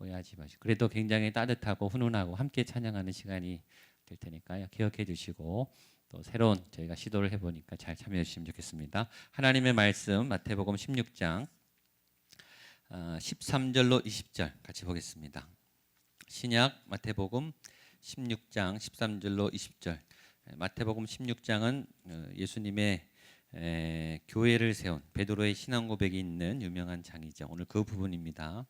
오해하지 마시고 그래도 굉장히 따뜻하고 훈훈하고 함께 찬양하는 시간이 될 테니까요. 기억해 주시고 또 새로운 저희가 시도를 해보니까 잘 참여해 주시면 좋겠습니다. 하나님의 말씀 마태복음 16장 13절로 20절 같이 보겠습니다. 신약 마태복음 16장 13절로 20절. 마태복음 16장은 예수님의 교회를 세운 베드로의 신앙 고백이 있는 유명한 장이죠. 오늘 그 부분입니다.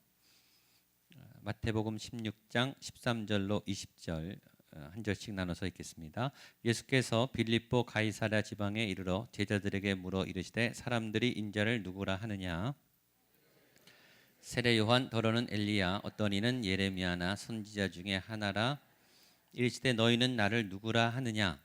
마태복음 16장 13절로 20절 한 절씩 나눠서 읽겠습니다. 예수께서 빌립보 가이사랴 지방에 이르러 제자들에게 물어 이르시되 사람들이 인자를 누구라 하느냐? 세례 요한 더러는 엘리야 어떤 이는 예레미야나 선지자 중에 하나라. 이르시되 너희는 나를 누구라 하느냐?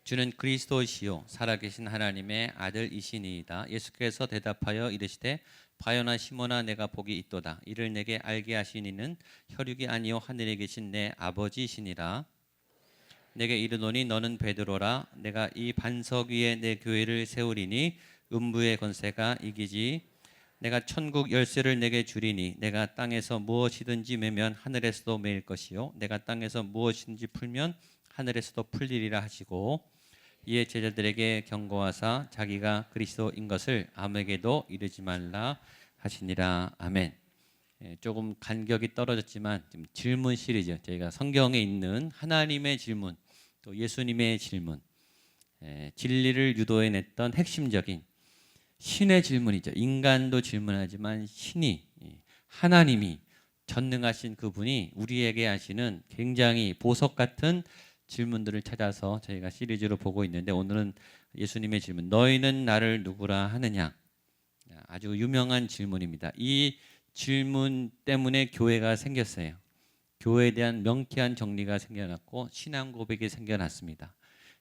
주는 그리스도시요 살아계신 하나님의 아들이시니이다. 예수께서 대답하여 이르시되 바요나 시몬아 내가 복이 있도다. 이를 내게 알게 하신 이는 혈육이 아니요 하늘에 계신 내 아버지시니라. 내게 이르노니 너는 베드로라. 내가 이 반석 위에 내 교회를 세우리니 음부의 권세가 이기지. 내가 천국 열쇠를 내게 주리니 내가 땅에서 무엇이든지 매면 하늘에서도 매일 것이요 내가 땅에서 무엇이든지 풀면 하늘에서도 풀리리라 하시고 이에 제자들에게 경고하사 자기가 그리스도인 것을 아무에게도 이르지 말라 하시니라. 아멘. 조금 간격이 떨어졌지만 질문 시리즈 저희가 성경에 있는 하나님의 질문 또 예수님의 질문 진리를 유도해냈던 핵심적인 신의 질문이죠. 인간도 질문하지만 신이 하나님이 전능하신 그분이 우리에게 하시는 굉장히 보석 같은 질문들을 찾아서 저희가 시리즈로 보고 있는데 오늘은 예수님의 질문 너희는 나를 누구라 하느냐? 아주 유명한 질문입니다. 이 질문 때문에 교회가 생겼어요. 교회에 대한 명쾌한 정리가 생겨났고 신앙 고백이 생겨났습니다.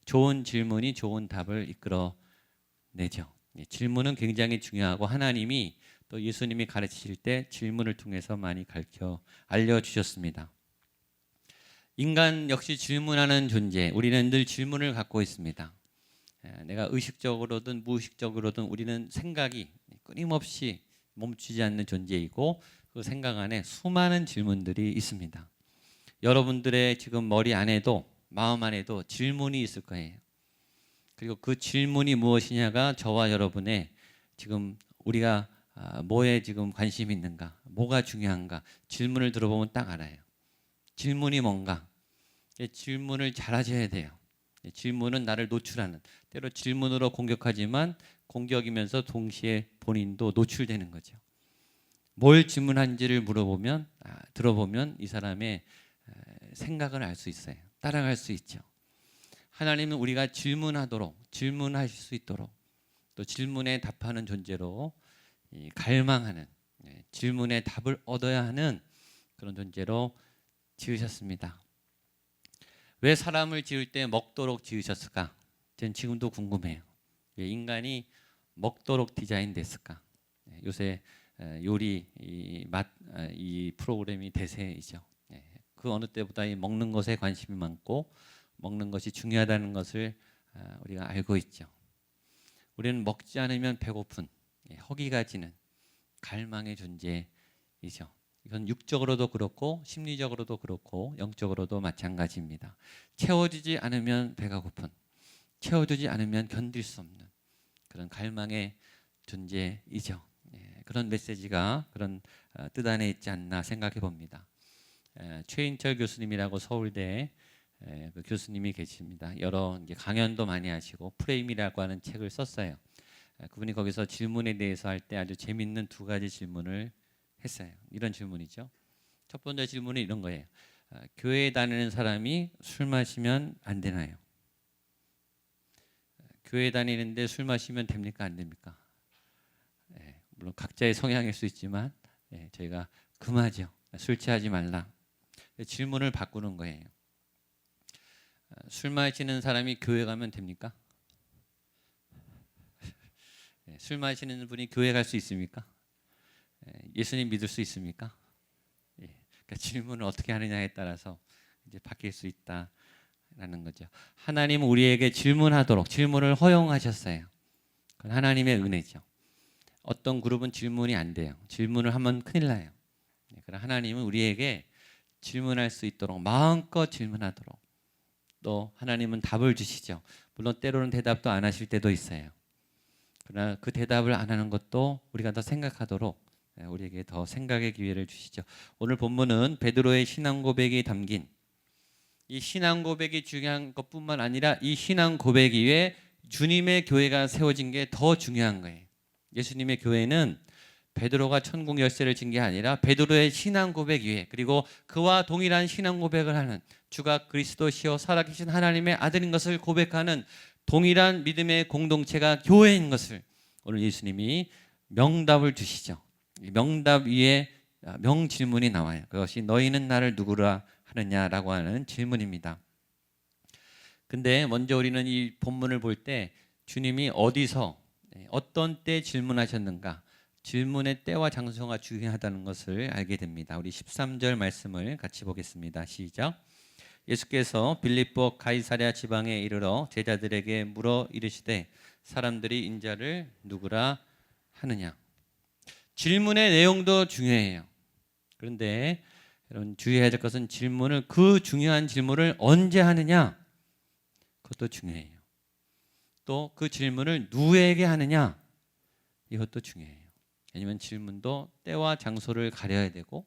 좋은 질문이 좋은 답을 이끌어내죠. 질문은 굉장히 중요하고 하나님이 또 예수님이 가르치실 때 질문을 통해서 많이 가르쳐 알려주셨습니다. 인간 역시 질문하는 존재, 우리는 늘 질문을 갖고 있습니다. 내가 의식적으로든 무의식적으로든 우리는 생각이 끊임없이 멈추지 않는 존재이고 그 생각 안에 수많은 질문들이 있습니다. 여러분들의 지금 머리 안에도 마음 안에도 질문이 있을 거예요. 그리고 그 질문이 무엇이냐가 저와 여러분의 지금 우리가 뭐에 지금 관심이 있는가, 뭐가 중요한가 질문을 들어보면 딱 알아요. 질문이 뭔가 질문을 잘하셔야 돼요. 질문은 나를 노출하는 때로 질문으로 공격하지만 공격이면서 동시에 본인도 노출되는 거죠. 뭘 질문한지를 물어보면 들어보면 이 사람의 생각을 알 수 있어요. 따라갈 수 있죠. 하나님은 우리가 질문하실 수 있도록 또 질문에 답하는 존재로 갈망하는 질문에 답을 얻어야 하는 그런 존재로 지으셨습니다. 왜 사람을 지을 때 먹도록 지으셨을까? 저는 지금도 궁금해요. 왜 인간이 먹도록 디자인됐을까? 요새 요리 이 프로그램이 대세이죠. 그 어느 때보다 이 먹는 것에 관심이 많고 먹는 것이 중요하다는 것을 우리가 알고 있죠. 우리는 먹지 않으면 배고픈 허기가 지는 갈망의 존재이죠. 이건 육적으로도 그렇고 심리적으로도 그렇고 영적으로도 마찬가지입니다. 채워지지 않으면 배가 고픈, 채워주지 않으면 견딜 수 없는 그런 갈망의 존재이죠. 그런 메시지가 그런 뜻 안에 있지 않나 생각해 봅니다. 최인철 교수님이라고 서울대 그 교수님이 계십니다. 여러 강연도 많이 하시고 프레임이라고 하는 책을 썼어요. 그분이 거기서 질문에 대해서 할 때 아주 재밌는 두 가지 질문을 했어요. 이런 질문이죠. 첫 번째 질문은 이런 거예요. 교회에 다니는 사람이 술 마시면 안 되나요? 교회 다니는데 술 마시면 됩니까? 안 됩니까? 물론 각자의 성향일 수 있지만 저희가 금하죠. 술 취하지 말라. 질문을 바꾸는 거예요. 술 마시는 사람이 교회 가면 됩니까? 술 마시는 분이 교회 갈 수 있습니까? 예수님 믿을 수 있습니까? 그러니까 질문을 어떻게 하느냐에 따라서 이제 바뀔 수 있다라는 거죠. 하나님은 우리에게 질문하도록 질문을 허용하셨어요. 그건 하나님의 은혜죠. 어떤 그룹은 질문이 안 돼요. 질문을 하면 큰일 나요. 그러나 하나님은 우리에게 질문할 수 있도록 마음껏 질문하도록 또 하나님은 답을 주시죠. 물론 때로는 대답도 안 하실 때도 있어요. 그러나 그 대답을 안 하는 것도 우리가 더 생각하도록 우리에게 더 생각의 기회를 주시죠. 오늘 본문은 베드로의 신앙 고백이 담긴 이 신앙 고백이 중요한 것뿐만 아니라 이 신앙 고백 위에 주님의 교회가 세워진 게 더 중요한 거예요. 예수님의 교회는 베드로가 천국 열쇠를 진 게 아니라 베드로의 신앙 고백 위에 그리고 그와 동일한 신앙 고백을 하는 주가 그리스도시요 살아계신 하나님의 아들인 것을 고백하는 동일한 믿음의 공동체가 교회인 것을 오늘 예수님이 명답을 주시죠. 명답 위에 명질문이 나와요. 그것이 너희는 나를 누구라 하느냐라고 하는 질문입니다. 근데 먼저 우리는 이 본문을 볼 때 주님이 어디서 어떤 때 질문하셨는가, 질문의 때와 장소가 중요하다는 것을 알게 됩니다. 우리 13절 말씀을 같이 보겠습니다. 시작. 예수께서 빌립보 가이사랴 지방에 이르러 제자들에게 물어 이르시되 사람들이 인자를 누구라 하느냐. 질문의 내용도 중요해요. 그런데 여러분 주의해야 될 것은 질문을 그 중요한 질문을 언제 하느냐 그것도 중요해요. 또 그 질문을 누구에게 하느냐 이것도 중요해요. 왜냐하면 질문도 때와 장소를 가려야 되고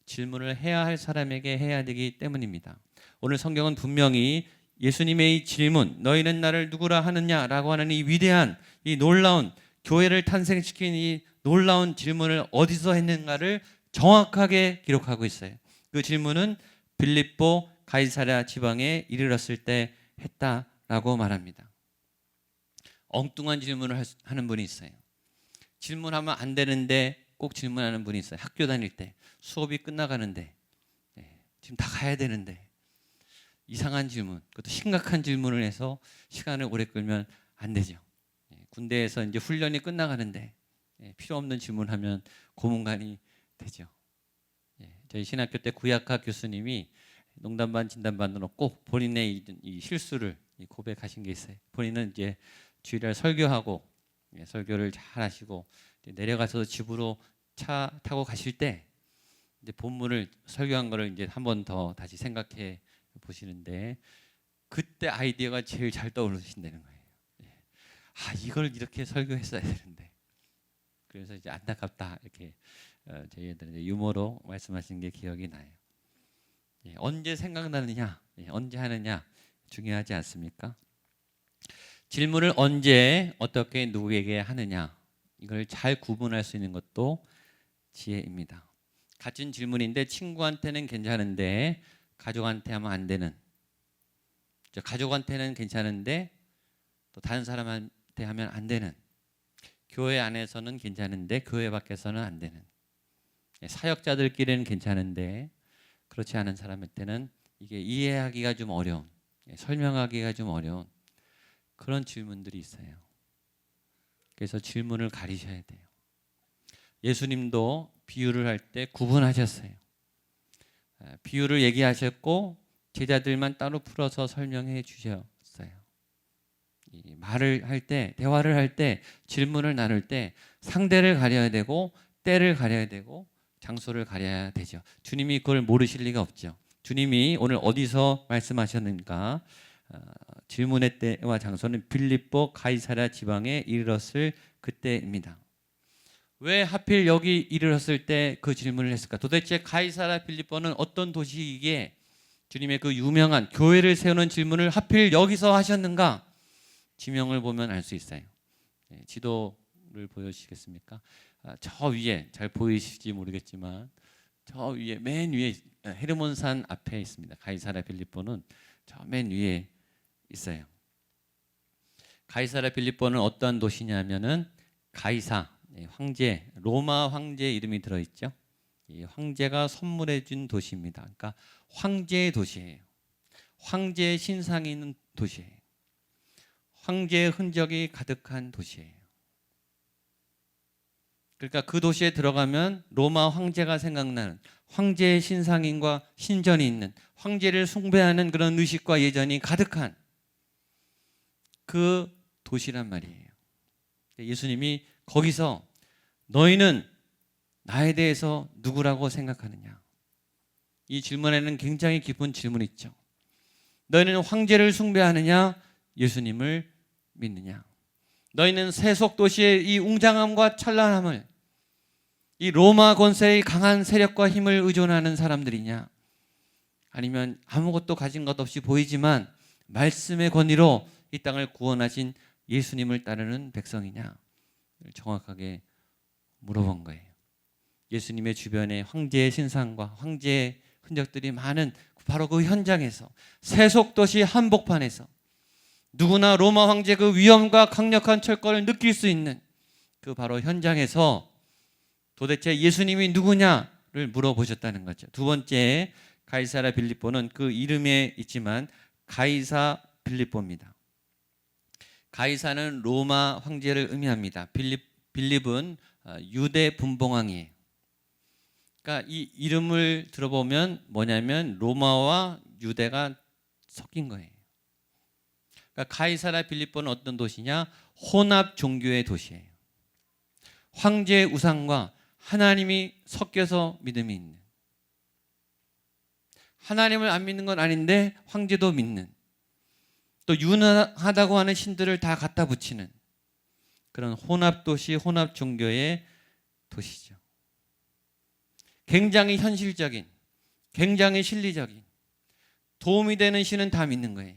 질문을 해야 할 사람에게 해야 되기 때문입니다. 오늘 성경은 분명히 예수님의 이 질문 너희는 나를 누구라 하느냐라고 하는 이 위대한 이 놀라운 교회를 탄생시킨 이 놀라운 질문을 어디서 했는가를 정확하게 기록하고 있어요. 그 질문은 빌립보 가이사랴 지방에 이르렀을 때 했다라고 말합니다. 엉뚱한 질문을 하는 분이 있어요. 질문하면 안 되는데 꼭 질문하는 분이 있어요. 학교 다닐 때 수업이 끝나가는데 지금 다 가야 되는데 이상한 질문, 그것도 심각한 질문을 해서 시간을 오래 끌면 안 되죠. 군대에서 이제 훈련이 끝나가는데 필요 없는 질문하면 고문관이 되죠. 저희 신학교 때 구약학 교수님이 농담반 진담반으로 꼭 본인의 이 실수를 고백하신 게 있어요. 본인은 이제 주일날 설교하고 설교를 잘 하시고 내려가서 집으로 차 타고 가실 때 이제 본문을 설교한 거를 이제 한 번 더 다시 생각해 보시는데 그때 아이디어가 제일 잘 떠오르신다는 거예요. 이걸 이렇게 설교했어야 되는데 그래서 이제 안타깝다 이렇게 저희들은 유머로 말씀하신 게 기억이 나요. 언제 생각나느냐, 언제 하느냐 중요하지 않습니까? 질문을 언제 어떻게 누구에게 하느냐 이걸 잘 구분할 수 있는 것도 지혜입니다. 같은 질문인데 친구한테는 괜찮은데 가족한테 하면 안 되는, 가족한테는 괜찮은데 또 다른 사람한테 하면 안 되는, 교회 안에서는 괜찮은데 교회 밖에서는 안 되는, 사역자들끼리는 괜찮은데 그렇지 않은 사람한테는 이게 이해하기가 좀 어려운, 설명하기가 좀 어려운 그런 질문들이 있어요. 그래서 질문을 가리셔야 돼요. 예수님도 비유를 할 때 구분하셨어요. 비유를 얘기하셨고 제자들만 따로 풀어서 설명해 주셨어요. 이 말을 할 때, 대화를 할 때, 질문을 나눌 때 상대를 가려야 되고 때를 가려야 되고 장소를 가려야 되죠. 주님이 그걸 모르실 리가 없죠. 주님이 오늘 어디서 말씀하셨는가? 질문의 때와 장소는 빌립보 가이사랴 지방에 이르렀을 그때입니다. 왜 하필 여기 이르렀을 때 그 질문을 했을까? 도대체 가이사랴 빌립보는 어떤 도시이기에 주님의 그 유명한 교회를 세우는 질문을 하필 여기서 하셨는가? 지명을 보면 알 수 있어요. 지도를 보여주시겠습니까? 저 위에 잘 보이실지 모르겠지만 저 위에 맨 위에 헤르몬산 앞에 있습니다. 가이사랴 빌립보는 저 맨 위에 있어요. 가이사랴 빌립보는 어떠한 도시냐면은 가이사 황제, 로마 황제 이름이 들어있죠. 이 황제가 선물해 준 도시입니다. 그러니까 황제의 도시예요. 황제의 신상이 있는 도시예요. 황제의 흔적이 가득한 도시예요. 그러니까 그 도시에 들어가면 로마 황제가 생각나는, 황제의 신상인과 신전이 있는, 황제를 숭배하는 그런 의식과 예전이 가득한 그 도시란 말이에요. 예수님이 거기서 너희는 나에 대해서 누구라고 생각하느냐? 이 질문에는 굉장히 깊은 질문이 있죠. 너희는 황제를 숭배하느냐? 예수님을 믿느냐? 너희는 세속 도시의 이 웅장함과 찬란함을 이 로마 권세의 강한 세력과 힘을 의존하는 사람들이냐? 아니면 아무것도 가진 것 없이 보이지만 말씀의 권위로 이 땅을 구원하신 예수님을 따르는 백성이냐? 정확하게 물어본 거예요. 예수님의 주변에 황제의 신상과 황제의 흔적들이 많은 바로 그 현장에서, 세속도시 한복판에서 누구나 로마 황제 그 위엄과 강력한 철권을 느낄 수 있는 그 바로 현장에서 도대체 예수님이 누구냐를 물어보셨다는 거죠. 두 번째, 가이사라 빌립보는 그 이름에 있지만 가이사 빌립보입니다. 가이사는 로마 황제를 의미합니다. 빌립은 유대 분봉왕이에요. 그러니까 이 이름을 들어보면 뭐냐면 로마와 유대가 섞인 거예요. 그러니까 가이사라 빌립보는 어떤 도시냐? 혼합 종교의 도시예요. 황제의 우상과 하나님이 섞여서 믿음이 있는, 하나님을 안 믿는 건 아닌데 황제도 믿는, 또 유능하다고 하는 신들을 다 갖다 붙이는 그런 혼합 도시, 혼합 종교의 도시죠. 굉장히 현실적인, 굉장히 실리적인, 도움이 되는 신은 다 믿는 거예요.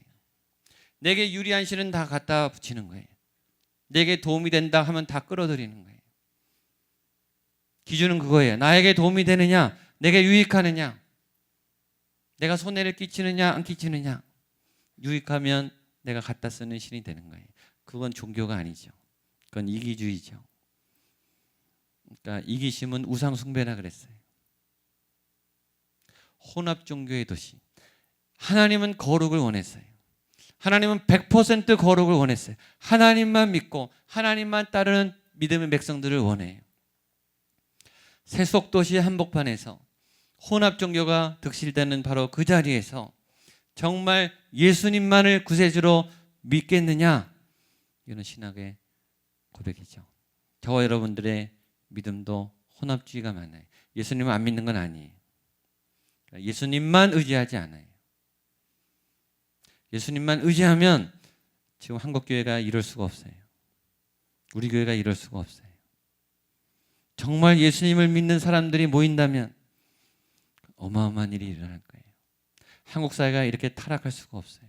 내게 유리한 신은 다 갖다 붙이는 거예요. 내게 도움이 된다 하면 다 끌어들이는 거예요. 기준은 그거예요. 나에게 도움이 되느냐, 내게 유익하느냐, 내가 손해를 끼치느냐 안 끼치느냐. 유익하면 내가 갖다 쓰는 신이 되는 거예요. 그건 종교가 아니죠. 그건 이기주의죠. 그러니까 이기심은 우상 숭배라 그랬어요. 혼합 종교의 도시. 하나님은 거룩을 원했어요. 하나님은 100% 거룩을 원했어요. 하나님만 믿고 하나님만 따르는 믿음의 백성들을 원해요. 세속도시 한복판에서 혼합 종교가 득실되는 바로 그 자리에서 정말 예수님만을 구세주로 믿겠느냐? 이건 신학의 고백이죠. 저와 여러분들의 믿음도 혼합주의가 많아요. 예수님을 안 믿는 건 아니에요. 예수님만 의지하지 않아요. 예수님만 의지하면 지금 한국교회가 이럴 수가 없어요. 우리 교회가 이럴 수가 없어요. 정말 예수님을 믿는 사람들이 모인다면 어마어마한 일이 일어날 거예요. 한국 사회가 이렇게 타락할 수가 없어요.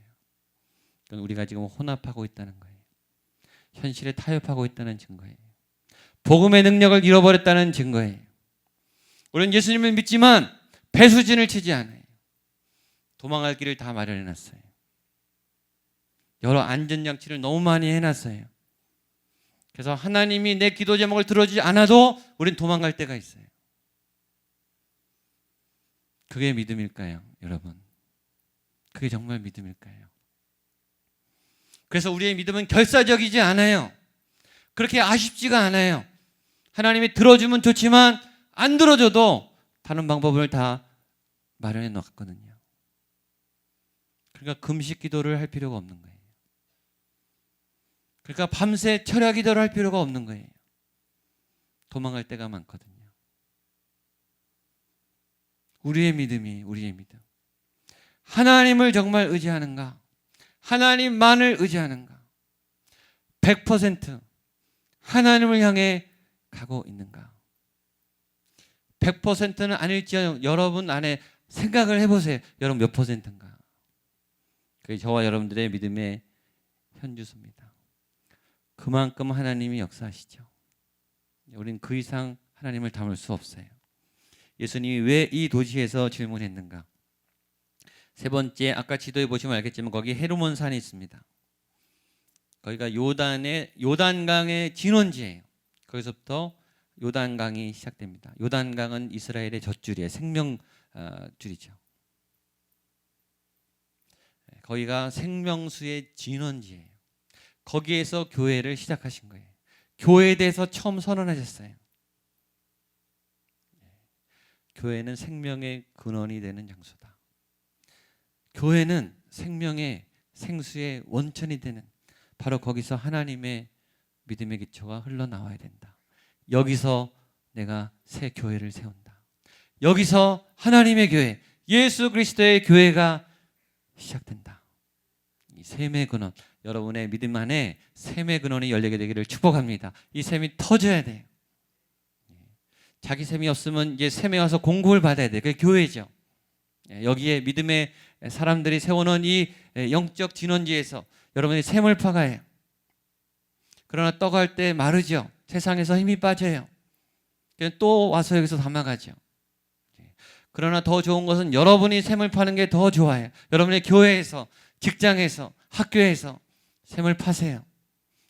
그건 우리가 지금 혼합하고 있다는 거예요. 현실에 타협하고 있다는 증거예요. 복음의 능력을 잃어버렸다는 증거예요. 우리는 예수님을 믿지만 배수진을 치지 않아요. 도망갈 길을 다 마련해놨어요. 여러 안전장치를 너무 많이 해놨어요. 그래서 하나님이 내 기도 제목을 들어주지 않아도 우린 도망갈 때가 있어요. 그게 믿음일까요, 여러분? 그게 정말 믿음일까요? 그래서 우리의 믿음은 결사적이지 않아요. 그렇게 아쉽지가 않아요. 하나님이 들어주면 좋지만 안 들어줘도 다른 방법을 다 마련해 놓았거든요. 그러니까 금식 기도를 할 필요가 없는 거예요. 그러니까 밤새 철야 기도를 할 필요가 없는 거예요. 도망갈 때가 많거든요. 우리의 믿음이 우리의 믿음. 하나님을 정말 의지하는가? 하나님만을 의지하는가? 100% 하나님을 향해 가고 있는가? 100%는 아닐지언정 여러분 안에 생각을 해보세요. 여러분 몇 %인가? 그게 저와 여러분들의 믿음의 현주소입니다. 그만큼 하나님이 역사하시죠. 우린 그 이상 하나님을 담을 수 없어요. 예수님이 왜 이 도시에서 질문했는가? 세 번째, 아까 지도에 보시면 알겠지만 거기 헤르몬 산이 있습니다. 거기가 요단강의 진원지예요. 거기서부터 요단강이 시작됩니다. 요단강은 이스라엘의 젖줄이에요. 생명줄이죠. 거기가 생명수의 진원지예요. 거기에서 교회를 시작하신 거예요. 교회에 대해서 처음 선언하셨어요. 교회는 생명의 근원이 되는 장소다. 교회는 생명의 생수의 원천이 되는, 바로 거기서 하나님의 믿음의 기초가 흘러나와야 된다. 여기서 내가 새 교회를 세운다. 여기서 하나님의 교회, 예수 그리스도의 교회가 시작된다. 이 샘의 근원, 여러분의 믿음 안에 샘의 근원이 열리게 되기를 축복합니다. 이 샘이 터져야 돼요. 자기 샘이 없으면 이제 샘에 와서 공급을 받아야 돼요. 그게 교회죠. 여기에 믿음의 사람들이 세워놓은 이 영적 진원지에서 여러분이 샘을 파가야 해요. 그러나 떠갈 때 마르죠. 세상에서 힘이 빠져요. 또 와서 여기서 담아가죠. 그러나 더 좋은 것은 여러분이 샘을 파는 게 더 좋아요. 여러분의 교회에서, 직장에서, 학교에서 샘을 파세요.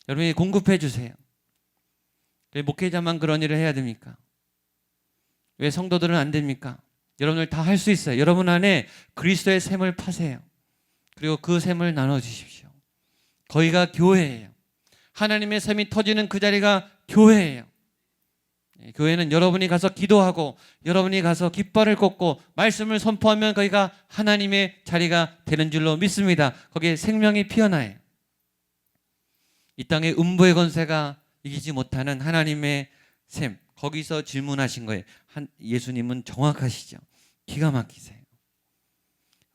여러분이 공급해 주세요. 왜 목회자만 그런 일을 해야 됩니까? 왜 성도들은 안 됩니까? 여러분들 다 할 수 있어요. 여러분 안에 그리스도의 샘을 파세요. 그리고 그 샘을 나눠주십시오. 거기가 교회예요. 하나님의 샘이 터지는 그 자리가 교회예요. 교회는 여러분이 가서 기도하고 여러분이 가서 깃발을 꽂고 말씀을 선포하면 거기가 하나님의 자리가 되는 줄로 믿습니다. 거기에 생명이 피어나요. 이 땅의 음부의 권세가 이기지 못하는 하나님의 샘, 거기서 질문하신 거예요. 예수님은 정확하시죠. 기가 막히세요.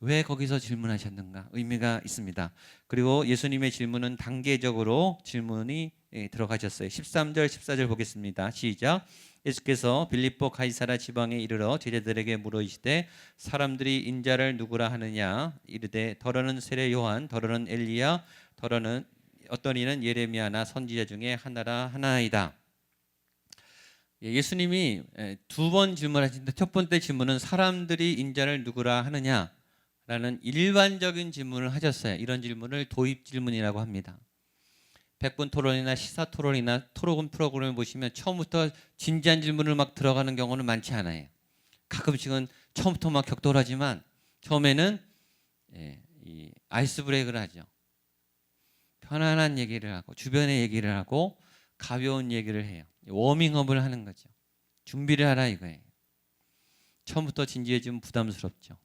왜 거기서 질문하셨는가? 의미가 있습니다. 그리고 예수님의 질문은 단계적으로 질문이 들어가셨어요. 13절 14절 보겠습니다. 시작. 예수께서 빌립보 가이사라 지방에 이르러 제자들에게 물으시되 사람들이 인자를 누구라 하느냐? 이르되 더러는 세례 요한, 더러는 엘리야, 더러는 어떤 이는 예레미야나 선지자 중에 하나라 하나이다. 예수님이 두 번 질문하시는데 첫 번째 질문은 사람들이 인자를 누구라 하느냐? 라는 일반적인 질문을 하셨어요. 이런 질문을 도입 질문이라고 합니다. 100분 토론이나 시사 토론이나 토론 프로그램을 보시면 처음부터 진지한 질문을 막 들어가는 경우는 많지 않아요. 가끔씩은 처음부터 막 격돌하지만 처음에는 이 아이스 브레이크를 하죠. 편안한 얘기를 하고 주변의 얘기를 하고 가벼운 얘기를 해요. 워밍업을 하는 거죠. 준비를 하라 이거예요. 처음부터 진지해지면 부담스럽죠.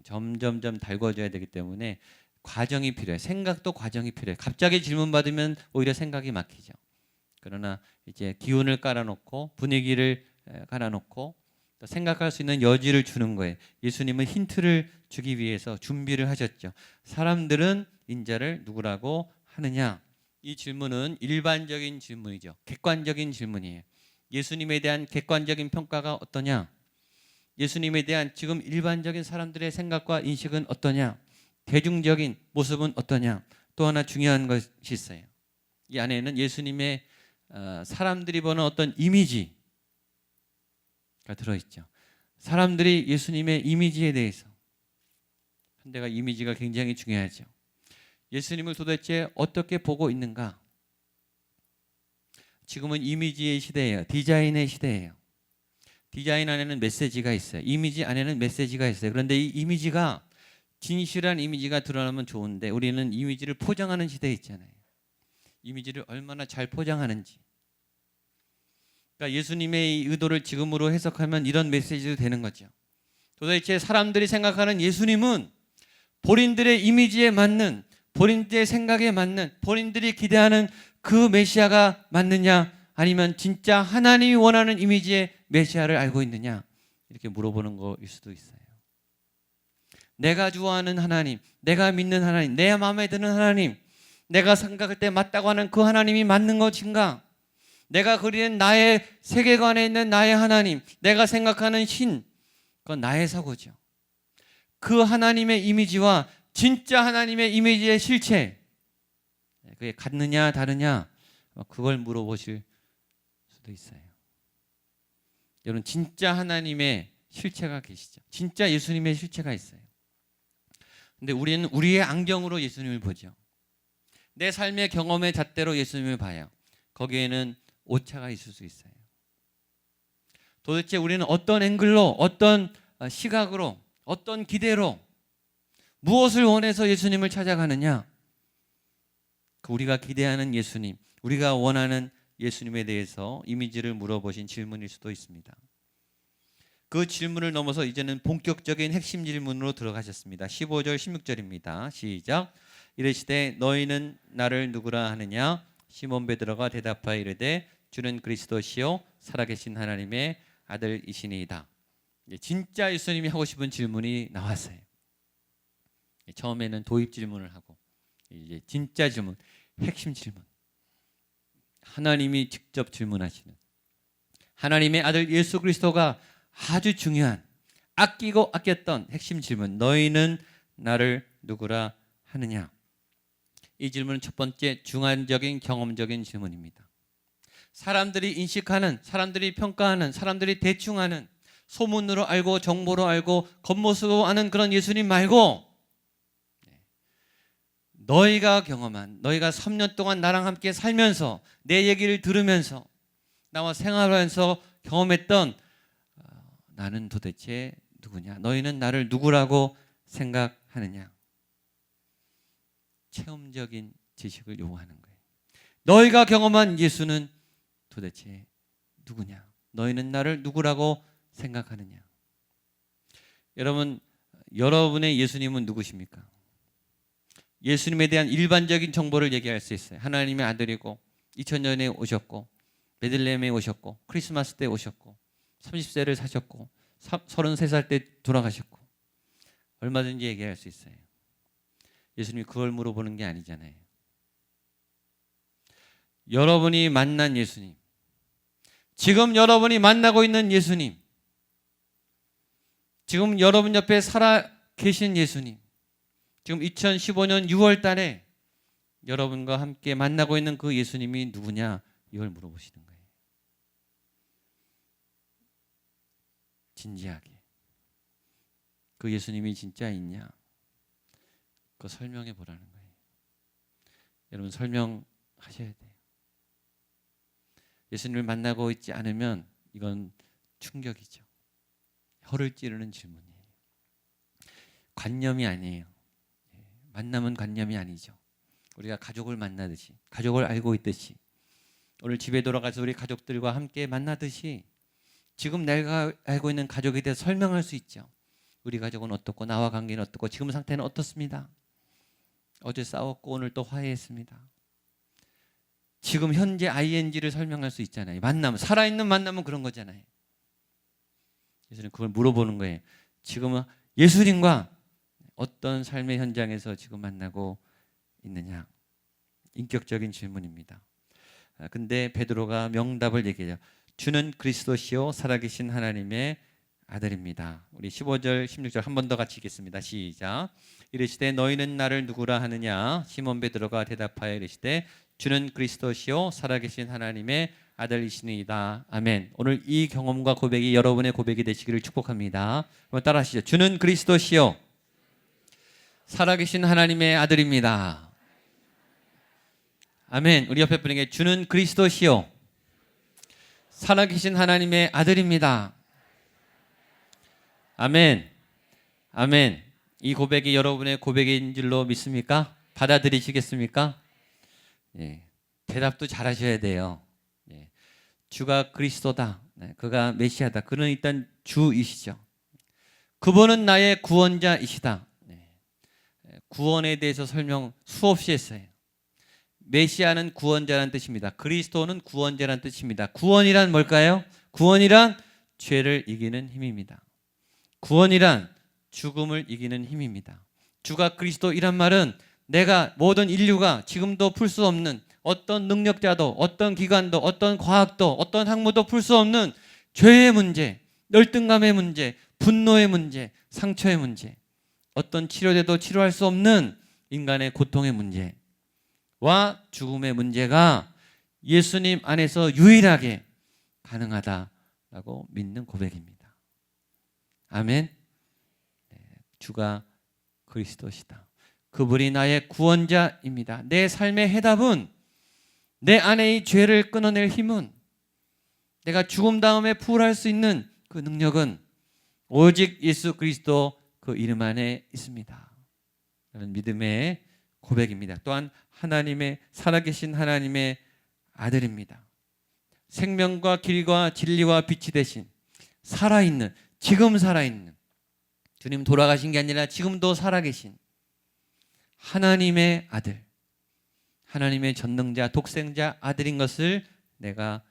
점점점 달궈져야 되기 때문에 과정이 필요해요. 생각도 과정이 필요해요. 갑자기 질문 받으면 오히려 생각이 막히죠. 그러나 이제 기운을 깔아놓고 분위기를 깔아놓고 또 생각할 수 있는 여지를 주는 거예요. 예수님은 힌트를 주기 위해서 준비를 하셨죠. 사람들은 인자를 누구라고 하느냐? 이 질문은 일반적인 질문이죠. 객관적인 질문이에요. 예수님에 대한 객관적인 평가가 어떠냐? 예수님에 대한 지금 일반적인 사람들의 생각과 인식은 어떠냐? 대중적인 모습은 어떠냐? 또 하나 중요한 것이 있어요. 이 안에는 예수님의 사람들이 보는 어떤 이미지가 들어있죠. 사람들이 예수님의 이미지에 대해서, 현대가 이미지가 굉장히 중요하죠. 예수님을 도대체 어떻게 보고 있는가? 지금은 이미지의 시대예요. 디자인의 시대예요. 디자인 안에는 메시지가 있어요. 이미지 안에는 메시지가 있어요. 그런데 이 이미지가 진실한 이미지가 드러나면 좋은데 우리는 이미지를 포장하는 시대에 있잖아요. 이미지를 얼마나 잘 포장하는지. 그러니까 예수님의 이 의도를 지금으로 해석하면 이런 메시지도 되는 거죠. 도대체 사람들이 생각하는 예수님은 본인들의 이미지에 맞는, 본인들의 생각에 맞는, 본인들이 기대하는 그 메시아가 맞느냐, 아니면 진짜 하나님이 원하는 이미지의 메시아를 알고 있느냐, 이렇게 물어보는 거일 수도 있어요. 내가 좋아하는 하나님, 내가 믿는 하나님, 내 마음에 드는 하나님, 내가 생각할 때 맞다고 하는 그 하나님이 맞는 것인가? 내가 그리는 나의 세계관에 있는 나의 하나님, 내가 생각하는 신, 그건 나의 사고죠. 그 하나님의 이미지와 진짜 하나님의 이미지의 실체, 그게 같느냐 다르냐, 그걸 물어보실 수도 있어요. 여러분, 진짜 하나님의 실체가 계시죠. 진짜 예수님의 실체가 있어요. 근데 우리는 우리의 안경으로 예수님을 보죠. 내 삶의 경험의 잣대로 예수님을 봐요. 거기에는 오차가 있을 수 있어요. 도대체 우리는 어떤 앵글로, 어떤 시각으로, 어떤 기대로, 무엇을 원해서 예수님을 찾아가느냐? 우리가 기대하는 예수님, 우리가 원하는 예수님에 대해서 이미지를 물어보신 질문일 수도 있습니다. 그 질문을 넘어서 이제는 본격적인 핵심 질문으로 들어가셨습니다. 15절 16절입니다. 시작. 이르시되 너희는 나를 누구라 하느냐? 시몬 베드로가 대답하여 이르되 주는 그리스도시요 살아계신 하나님의 아들이시니이다. 진짜 예수님이 하고 싶은 질문이 나왔어요. 처음에는 도입 질문을 하고 이제 진짜 질문, 핵심 질문. 하나님이 직접 질문하시는 하나님의 아들 예수 그리스도가 아주 중요한 아끼고 아꼈던 핵심 질문. 너희는 나를 누구라 하느냐? 이 질문은 첫 번째 중앙적인 경험적인 질문입니다. 사람들이 인식하는, 사람들이 평가하는, 사람들이 대충 하는, 소문으로 알고 정보로 알고 겉모습으로 아는 그런 예수님 말고 너희가 경험한, 너희가 3년 동안 나랑 함께 살면서 내 얘기를 들으면서 나와 생활하면서 경험했던 나는 도대체 누구냐? 너희는 나를 누구라고 생각하느냐? 체험적인 지식을 요구하는 거예요. 너희가 경험한 예수는 도대체 누구냐? 너희는 나를 누구라고 생각하느냐? 여러분, 여러분의 예수님은 누구십니까? 예수님에 대한 일반적인 정보를 얘기할 수 있어요. 하나님의 아들이고 2000년에 오셨고 베들레헴에 오셨고 크리스마스 때 오셨고 30세를 사셨고 33살 때 돌아가셨고 얼마든지 얘기할 수 있어요. 예수님이 그걸 물어보는 게 아니잖아요. 여러분이 만난 예수님, 지금 여러분이 만나고 있는 예수님, 지금 여러분 옆에 살아 계신 예수님, 지금 2015년 6월 달에 여러분과 함께 만나고 있는 그 예수님이 누구냐? 이걸 물어보시는 거예요. 진지하게. 그 예수님이 진짜 있냐? 그거 설명해 보라는 거예요. 여러분 설명하셔야 돼요. 예수님을 만나고 있지 않으면 이건 충격이죠. 혀를 찌르는 질문이에요. 관념이 아니에요. 만남은 관념이 아니죠. 우리가 가족을 만나듯이, 가족을 알고 있듯이, 오늘 집에 돌아가서 우리 가족들과 함께 만나듯이 지금 내가 알고 있는 가족에 대해서 설명할 수 있죠. 우리 가족은 어떻고 나와 관계는 어떻고 지금 상태는 어떻습니다. 어제 싸웠고 오늘 또 화해했습니다. 지금 현재 ing를 설명할 수 있잖아요. 만남, 살아있는 만남은 그런 거잖아요. 예수님 그걸 물어보는 거예요. 지금은 예수님과 어떤 삶의 현장에서 지금 만나고 있느냐? 인격적인 질문입니다. 근데 베드로가 명답을 얘기해요. 주는 그리스도시요 살아계신 하나님의 아들입니다. 우리 15절 16절 한 번 더 같이 읽겠습니다. 시작. 이르시되 너희는 나를 누구라 하느냐? 시몬 베드로가 대답하여 이르시되 주는 그리스도시요 살아계신 하나님의 아들이시니이다. 아멘. 오늘 이 경험과 고백이 여러분의 고백이 되시기를 축복합니다. 한번 따라하시죠. 주는 그리스도시요 살아계신 하나님의 아들입니다. 아멘. 우리 옆에 분에게 주는 그리스도시요 살아계신 하나님의 아들입니다. 아멘. 아멘. 이 고백이 여러분의 고백인 줄로 믿습니까? 받아들이시겠습니까? 예. 대답도 잘하셔야 돼요. 예. 주가 그리스도다. 네. 그가 메시아다. 그는 일단 주이시죠. 그분은 나의 구원자이시다. 네. 구원에 대해서 설명 수없이 했어요. 메시아는 구원자라는 뜻입니다. 그리스도는 구원자라는 뜻입니다. 구원이란 뭘까요? 구원이란 죄를 이기는 힘입니다. 구원이란 죽음을 이기는 힘입니다. 주가 그리스도이란 말은 내가 모든 인류가 지금도 풀 수 없는 어떤 능력자도 어떤 기관도 어떤 과학도 어떤 학문도 풀 수 없는 죄의 문제, 열등감의 문제, 분노의 문제, 상처의 문제, 어떤 치료제도 치료할 수 없는 인간의 고통의 문제와 죽음의 문제가 예수님 안에서 유일하게 가능하다라고 믿는 고백입니다. 아멘. 주가 그리스도시다. 그분이 나의 구원자입니다. 내 삶의 해답은, 내 안의 이 죄를 끊어낼 힘은, 내가 죽음 다음에 부활할 수 있는 그 능력은 오직 예수 그리스도 그 이름 안에 있습니다. 라는 믿음의 고백입니다. 또한 하나님의 살아계신 하나님의 아들입니다. 생명과 길과 진리와 빛이 되신, 살아있는, 지금 살아있는, 주님 돌아가신 게 아니라 지금도 살아계신 하나님의 아들, 하나님의 전능자, 독생자 아들인 것을 내가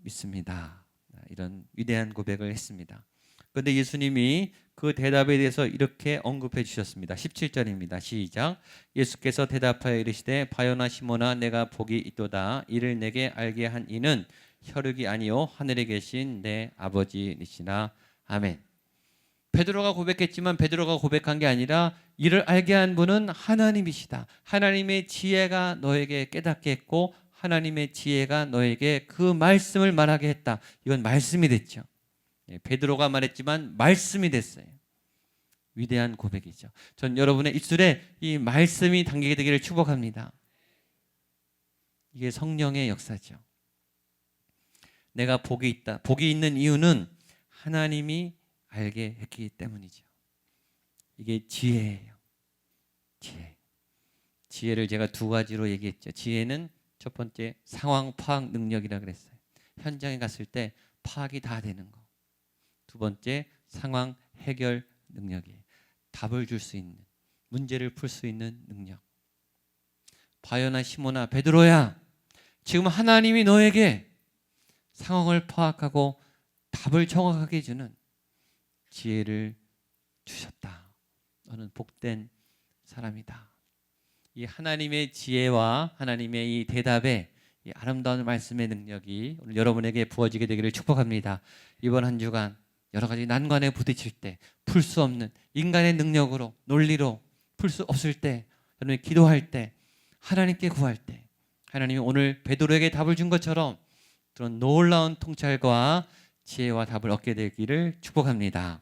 믿습니다. 이런 위대한 고백을 했습니다. 그런데 예수님이 그 대답에 대해서 이렇게 언급해 주셨습니다. 17절입니다. 시작. 예수께서 대답하여 이르시되 바요나 시몬아 내가 복이 있도다. 이를 내게 알게 한 이는 혈육이 아니요 하늘에 계신 내 아버지니시라. 아멘. 베드로가 고백했지만 베드로가 고백한 게 아니라 이를 알게 한 분은 하나님이시다. 하나님의 지혜가 너에게 깨닫게 했고 하나님의 지혜가 너에게 그 말씀을 말하게 했다. 이건 말씀이 됐죠. 베드로가 말했지만 말씀이 됐어요. 위대한 고백이죠. 전 여러분의 입술에 이 말씀이 담기게 되기를 축복합니다. 이게 성령의 역사죠. 내가 복이 있다. 복이 있는 이유는 하나님이 알게 했기 때문이죠. 이게 지혜예요. 지혜를 제가 두 가지로 얘기했죠. 지혜는 첫 번째 상황 파악 능력이라 그랬어요. 현장에 갔을 때 파악이 다 되는 거. 두 번째 상황 해결 능력이에요. 답을 줄 수 있는, 문제를 풀 수 있는 능력. 바요나 시몬아 베드로야, 지금 하나님이 너에게 상황을 파악하고 답을 정확하게 해주는 지혜를 주셨다. 너는 복된 사람이다. 이 하나님의 지혜와 하나님의 이 대답에 이 아름다운 말씀의 능력이 오늘 여러분에게 부어지게 되기를 축복합니다. 이번 한 주간 여러 가지 난관에 부딪힐 때 풀 수 없는 인간의 능력으로 논리로 풀 수 없을 때 여러분이 기도할 때 하나님께 구할 때 하나님이 오늘 베드로에게 답을 준 것처럼 그런 놀라운 통찰과 지혜와 답을 얻게 되기를 축복합니다.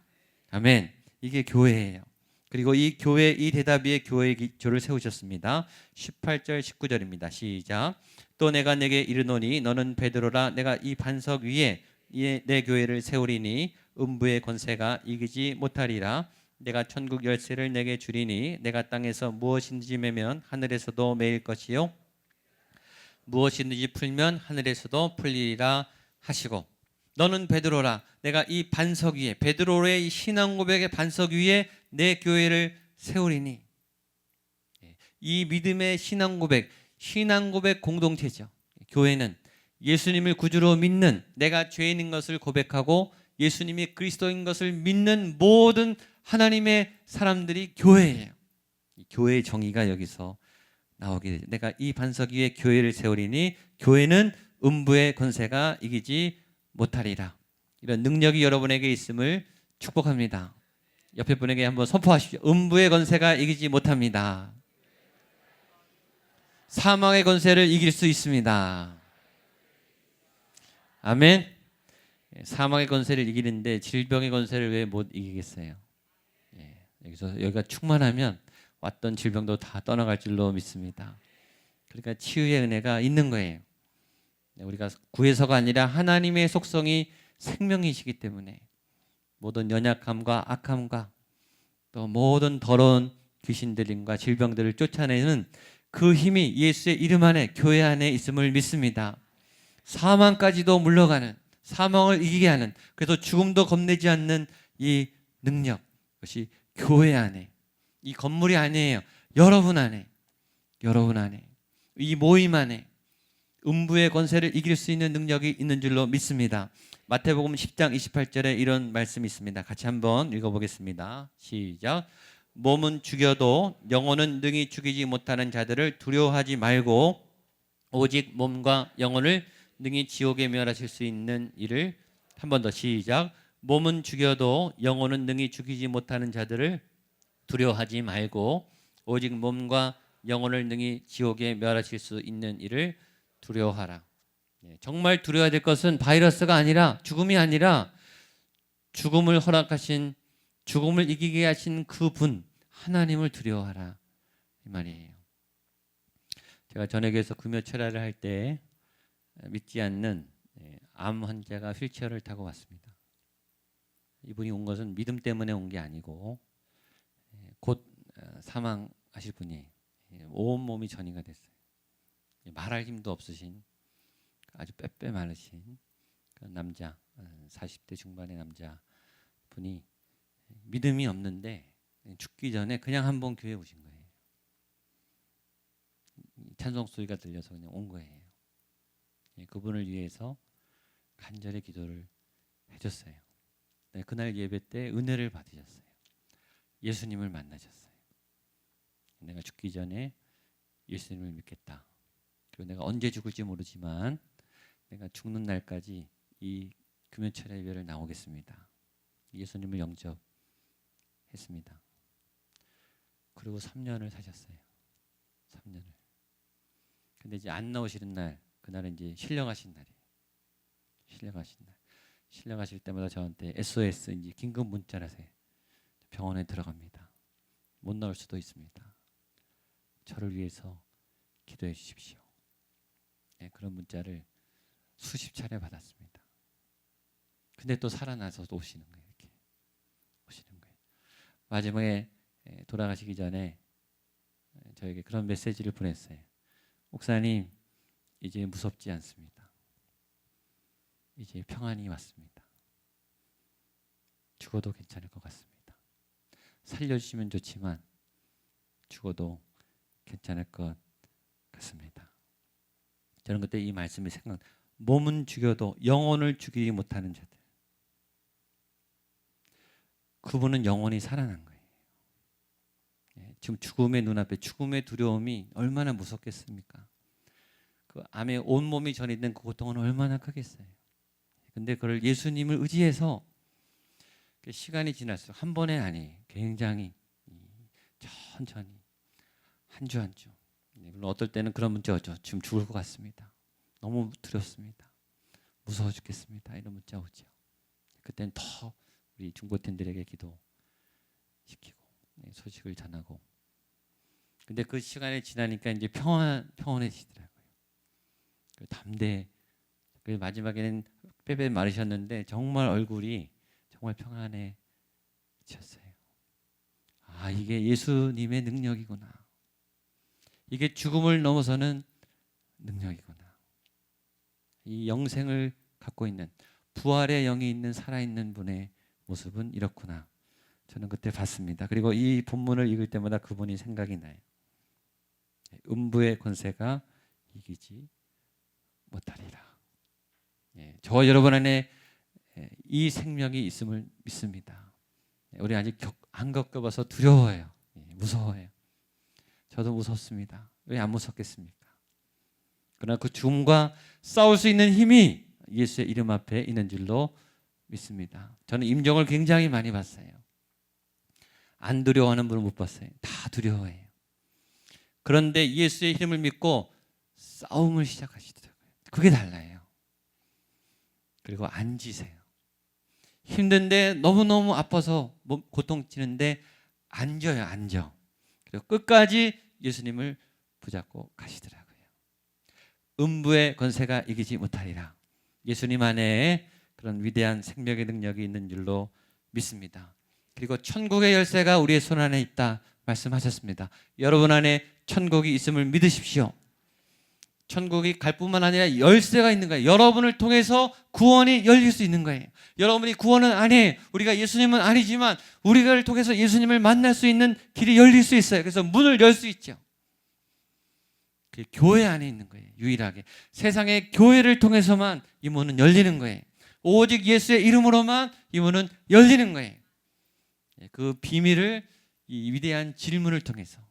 아멘. 이게 교회예요. 그리고 이 교회 이 대답 위에 교회의 기초를 세우셨습니다. 18절 19절입니다. 시작. 또 내가 내게 이르노니 너는 베드로라. 내가 이 반석 위에 내 교회를 세우리니 음부의 권세가 이기지 못하리라. 내가 천국 열쇠를 내게 주리니 내가 땅에서 무엇인지 매면 하늘에서도 매일 것이요 무엇이든지 풀면 하늘에서도 풀리리라 하시고 너는 베드로라. 내가 이 반석 위에 베드로의 이 신앙 고백의 반석 위에 내 교회를 세우리니. 이 믿음의 신앙 고백 공동체죠. 교회는 예수님을 구주로 믿는 내가 죄인인 것을 고백하고 예수님이 그리스도인 것을 믿는 모든 하나님의 사람들이 교회예요. 교회의 정의가 여기서 나오게 되죠. 내가 이 반석 위에 교회를 세우리니 교회는 음부의 권세가 이기지 못하리라. 이런 능력이 여러분에게 있음을 축복합니다. 옆에 분에게 한번 선포하십시오. 음부의 권세가 이기지 못합니다. 사망의 권세를 이길 수 있습니다. 아멘. 사망의 권세를 이기는데 질병의 권세를 왜 못 이기겠어요? 여기가 충만하면 왔던 질병도 다 떠나갈 줄로 믿습니다. 그러니까 치유의 은혜가 있는 거예요. 우리가 구해서가 아니라 하나님의 속성이 생명이시기 때문에 모든 연약함과 악함과 또 모든 더러운 귀신들과 질병들을 쫓아내는 그 힘이 예수의 이름 안에 교회 안에 있음을 믿습니다. 사망까지도 물러가는 사망을 이기게 하는 그래서 죽음도 겁내지 않는 이 능력 그것이 교회 안에 이 건물이 아니에요. 여러분 안에 이 모임 안에 음부의 권세를 이길 수 있는 능력이 있는 줄로 믿습니다. 마태복음 10장 28절에 이런 말씀이 있습니다. 같이 한번 읽어보겠습니다. 시작. 몸은 죽여도 영혼은 능히 죽이지 못하는 자들을 두려워하지 말고 오직 몸과 영혼을 능히 지옥에 멸하실 수 있는 이를 한 번 더 시작. 몸은 죽여도 영혼은 능히 죽이지 못하는 자들을 두려워하지 말고 오직 몸과 영혼을 능히 지옥에 멸하실 수 있는 이를 두려워하라. 정말 두려워야 될 것은 바이러스가 아니라 죽음이 아니라 죽음을 허락하신 죽음을 이기게 하신 그분 하나님을 두려워하라 이 말이에요. 제가 전역에서 금요 철야를 할 때 믿지 않는 암 환자가 휠체어를 타고 왔습니다. 이분이 온 것은 믿음 때문에 온 게 아니고 곧 사망하실 분이에요. 온몸이 전이가 됐어요. 말할 힘도 없으신 아주 빼빼 마르신 남자 40대 중반의 남자분이 믿음이 없는데 죽기 전에 그냥 한번 교회에 오신 거예요. 찬송 소리가 들려서 그냥 온 거예요. 그분을 위해서 간절히 기도를 해줬어요. 네, 그날 예배 때 은혜를 받으셨어요. 예수님을 만나셨어요. 내가 죽기 전에 예수님을 믿겠다. 그리고 내가 언제 죽을지 모르지만 내가 죽는 날까지 이 금요철 예배를 나오겠습니다. 예수님을 영접했습니다. 그리고 3년을 사셨어요. 3년을. 근데 이제 안 나오시는 날, 그날은 이제 실려가신 날이에요. 실려가신 날. 실려가실 때마다 저한테 SOS 이제 긴급 문자를 하세요. 병원에 들어갑니다. 못 나올 수도 있습니다. 저를 위해서 기도해 주십시오. 네, 그런 문자를 수십 차례 받았습니다. 근데 또 살아나서 또 오시는 거예요. 이렇게 오시는 거예요. 마지막에 돌아가시기 전에 저에게 그런 메시지를 보냈어요. 목사님, 이제 무섭지 않습니다. 이제 평안이 왔습니다. 죽어도 괜찮을 것 같습니다. 살려주시면 좋지만 죽어도 괜찮을 것 같습니다. 저는 그때 이 말씀이 생각. 몸은 죽여도 영혼을 죽이지 못하는 자들. 그분은 영원히 살아난 거예요. 지금 죽음의 눈앞에 죽음의 두려움이 얼마나 무섭겠습니까? 그 암에 온 몸이 전이된 그 고통은 얼마나 크겠어요. 근데 그걸 예수님을 의지해서 시간이 지날수록 한 번에 아니에요. 굉장히 천천히 한 주 한 주. 물론 어떨 때는 그런 문자 오죠. 지금 죽을 것 같습니다. 너무 두렵습니다. 무서워 죽겠습니다. 이런 문자 오죠. 그때는 더 우리 중고팀들에게 기도시키고 소식을 전하고. 근데 그 시간이 지나니까 이제 평온해지더라고요. 담대. 그 마지막에는 빼빼 마르셨는데 정말 얼굴이 정말 평안해졌어요. 아, 이게 예수님의 능력이구나. 이게 죽음을 넘어서는 능력이구나. 이 영생을 갖고 있는 부활의 영이 있는 살아있는 분의 모습은 이렇구나. 저는 그때 봤습니다. 그리고 이 본문을 읽을 때마다 그분이 생각이 나요. 음부의 권세가 이기지 못하리라. 저와 여러분 안에 이 생명이 있음을 믿습니다. 우리 아직 안 겪어봐서 두려워요. 무서워요. 저도 무섭습니다. 왜 안 무섭겠습니까? 그러나 그 죽음과 싸울 수 있는 힘이 예수의 이름 앞에 있는 줄로 믿습니다. 저는 임종을 굉장히 많이 봤어요. 안 두려워하는 분을 못 봤어요. 다 두려워해요. 그런데 예수의 이름을 믿고 싸움을 시작하시더라고요. 그게 달라요. 그리고 앉으세요. 힘든데 너무너무 아파서 고통치는데 앉아요. 앉아. 그리고 끝까지 예수님을 붙잡고 가시더라고요. 음부의 권세가 이기지 못하리라. 예수님 안에 그런 위대한 생명의 능력이 있는 줄로 믿습니다. 그리고 천국의 열쇠가 우리의 손 안에 있다 말씀하셨습니다. 여러분 안에 천국이 있음을 믿으십시오. 천국이 갈 뿐만 아니라 열쇠가 있는 거예요. 여러분을 통해서 구원이 열릴 수 있는 거예요. 여러분이 구원은 아니에요. 우리가 예수님은 아니지만 우리를 통해서 예수님을 만날 수 있는 길이 열릴 수 있어요. 그래서 문을 열 수 있죠. 그 교회 안에 있는 거예요. 유일하게. 세상의 교회를 통해서만 이 문은 열리는 거예요. 오직 예수의 이름으로만 이 문은 열리는 거예요. 그 비밀을 이 위대한 질문을 통해서,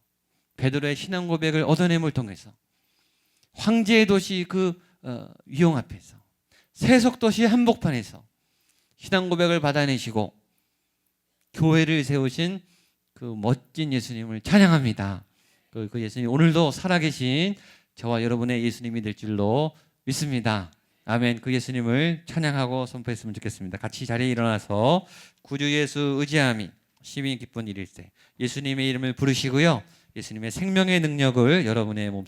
베드로의 신앙 고백을 얻어냄을 통해서, 황제의 도시 그 위용 앞에서, 세속 도시 한복판에서 신앙 고백을 받아내시고 교회를 세우신 그 멋진 예수님을 찬양합니다. 그 예수님 오늘도 살아계신 저와 여러분의 예수님이 될 줄로 믿습니다. 아멘. 그 예수님을 찬양하고 선포했으면 좋겠습니다. 같이 자리에 일어나서 구주 예수 의지함이 심히 기쁜 일일세 예수님의 이름을 부르시고요. 예수님의 생명의 능력을 여러분의 몸